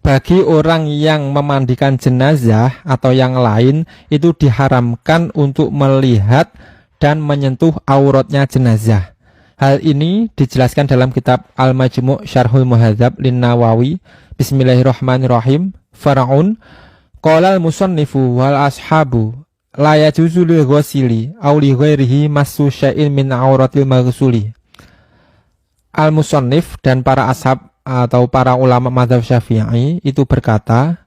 bagi orang yang memandikan jenazah atau yang lain itu diharamkan untuk melihat dan menyentuh auratnya jenazah. Hal ini dijelaskan dalam kitab Al-Majmu' Syarhul Muhadzab Lin-Nawawi. Bismillahirrahmanirrahim. Fara'un qala al-musannifu wal ashabu la yajuzu lil ghasili aw li ghairihi massu syai'in min auratil maghsuli. Al-musannif dan para ashab atau para ulama mazhab Syafi'i itu berkata,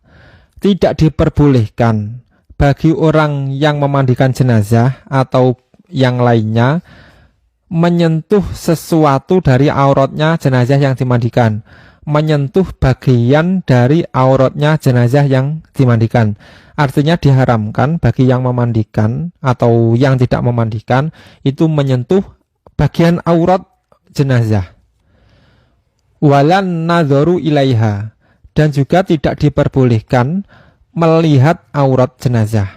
tidak diperbolehkan bagi orang yang memandikan jenazah atau yang lainnya menyentuh sesuatu dari auratnya jenazah yang dimandikan, menyentuh bagian dari auratnya jenazah yang dimandikan. Artinya diharamkan bagi yang memandikan atau yang tidak memandikan itu menyentuh bagian aurat jenazah. Walan nadharu ilaiha, dan juga tidak diperbolehkan melihat aurat jenazah.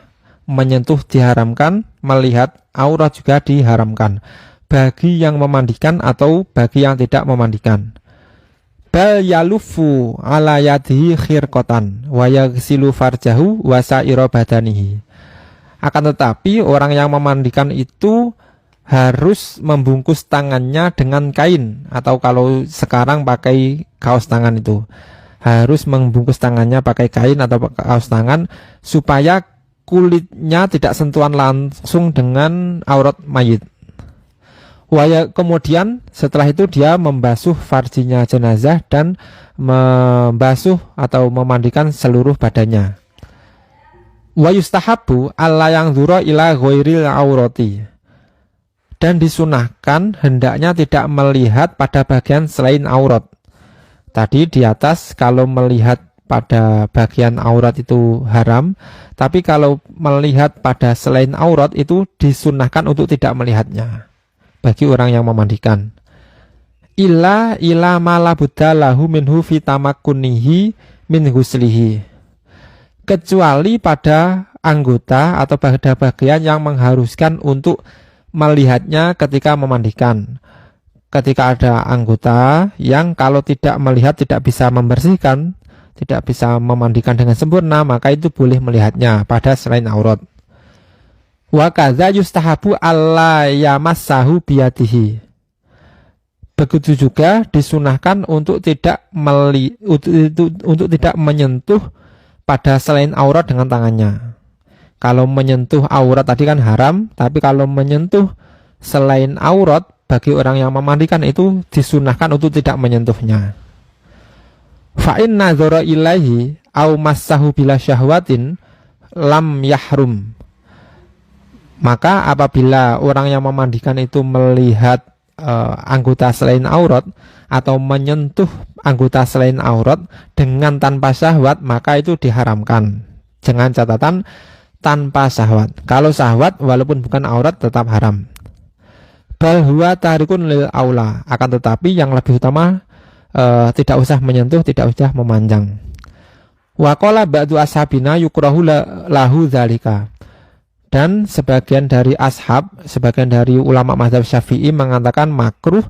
Menyentuh diharamkan, melihat aurat juga diharamkan bagi yang memandikan atau bagi yang tidak memandikan. Bal yalufu ala yadihi khirqatan wa yaghsilu farjahu wa sa'ira badanihi. Akan tetapi orang yang memandikan itu harus membungkus tangannya dengan kain, atau kalau sekarang pakai kaos tangan, itu harus membungkus tangannya pakai kain atau kaos tangan supaya kulitnya tidak sentuhan langsung dengan aurat mayit. Kemudian setelah itu dia membasuh farjinya jenazah dan membasuh atau memandikan seluruh badannya. Wa yustahabu alla yang dzura ila ghairil aurati, dan disunahkan hendaknya tidak melihat pada bagian selain aurat. Tadi di atas kalau melihat pada bagian aurat itu haram, tapi kalau melihat pada selain aurat itu disunahkan untuk tidak melihatnya bagi orang yang memandikan. Illa ma la budda lahu minhu fi tamakkunihi min ghuslihi, kecuali pada anggota atau pada bagian yang mengharuskan untuk melihatnya ketika memandikan. Ketika ada anggota yang kalau tidak melihat tidak bisa membersihkan, tidak bisa memandikan dengan sempurna, maka itu boleh melihatnya pada selain aurat. Wa kadza yustahabu alla yamassahu biyadihi, begitu juga disunahkan untuk tidak tidak menyentuh pada selain aurat dengan tangannya. Kalau menyentuh aurat tadi kan haram, tapi kalau menyentuh selain aurat bagi orang yang memandikan itu disunahkan untuk tidak menyentuhnya. Fa in nadzara ilaihi au massahu bila syahwatin lam yahrum. Maka apabila orang yang memandikan itu melihat anggota selain aurat atau menyentuh anggota selain aurat dengan tanpa syahwat, maka itu diharamkan. Dengan catatan tanpa syahwat. Kalau syahwat walaupun bukan aurat tetap haram. Bal huwa tarikun lil aula, akan tetapi yang lebih utama tidak usah menyentuh, tidak usah memanjang. Wa qala ba'du ashabina yukrahu lahu dzalika. Dan sebagian dari ashab, sebagian dari ulama mazhab Syafi'i mengatakan makruh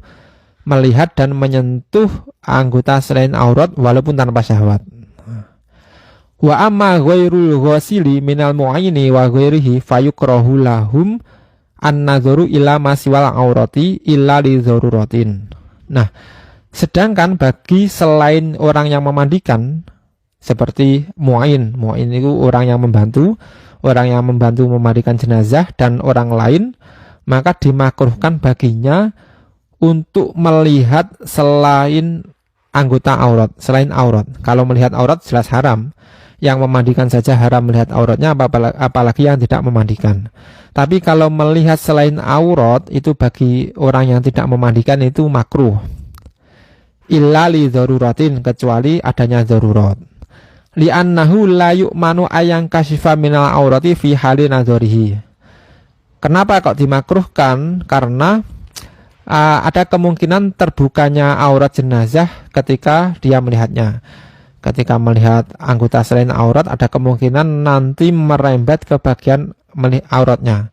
melihat dan menyentuh anggota selain aurat walaupun tanpa syahwat. Wa amma ghairul ghasili minal mu'ayini wa ghairihi fayukrahu lahum an-nadharu ila masiwal aurati illa li dzaruratin. Nah, sedangkan bagi selain orang yang memandikan seperti mu'ayin itu orang yang membantu memandikan jenazah dan orang lain, maka dimakruhkan baginya untuk melihat selain anggota aurat, selain aurat. Kalau melihat aurat jelas haram. Yang memandikan saja haram melihat auratnya, apalagi yang tidak memandikan. Tapi kalau melihat selain aurat itu bagi orang yang tidak memandikan itu makruh. Illa li dzaruratin, kecuali adanya darurat. Li'annahu la yu'manu ayang kasyifa minal aurati fi hali nadzarihi. Kenapa kok dimakruhkan? Karena ada kemungkinan terbukanya aurat jenazah ketika dia melihatnya. Ketika melihat anggota selain aurat, ada kemungkinan nanti merembet ke bagian auratnya.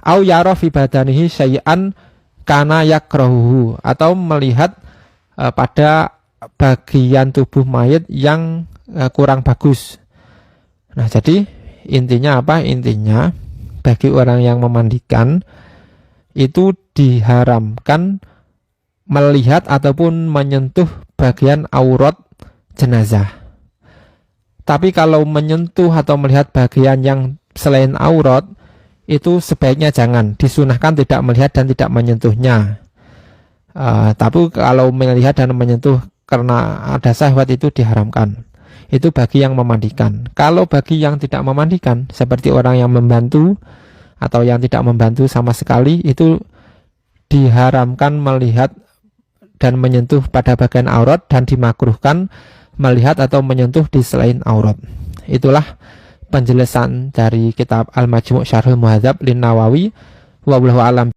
Au yara fi badanihi syai'an kana yakrahuhu, atau melihat pada bagian tubuh mayit yang kurang bagus. Nah, jadi intinya apa? Intinya bagi orang yang memandikan itu diharamkan melihat ataupun menyentuh bagian aurat jenazah. Tapi kalau menyentuh atau melihat bagian yang selain aurat, itu sebaiknya jangan. Disunahkan tidak melihat dan tidak menyentuhnya. Tapi kalau melihat dan menyentuh karena ada syahwat itu diharamkan. Itu bagi yang memandikan. Kalau bagi yang tidak memandikan, seperti orang yang membantu atau yang tidak membantu sama sekali, itu diharamkan melihat dan menyentuh pada bagian aurat dan dimakruhkan melihat atau menyentuh di selain aurat. Itulah penjelasan dari kitab Al-Majmu' Syarhul Muhadzab lin Nawawi. Wallahu a'lam.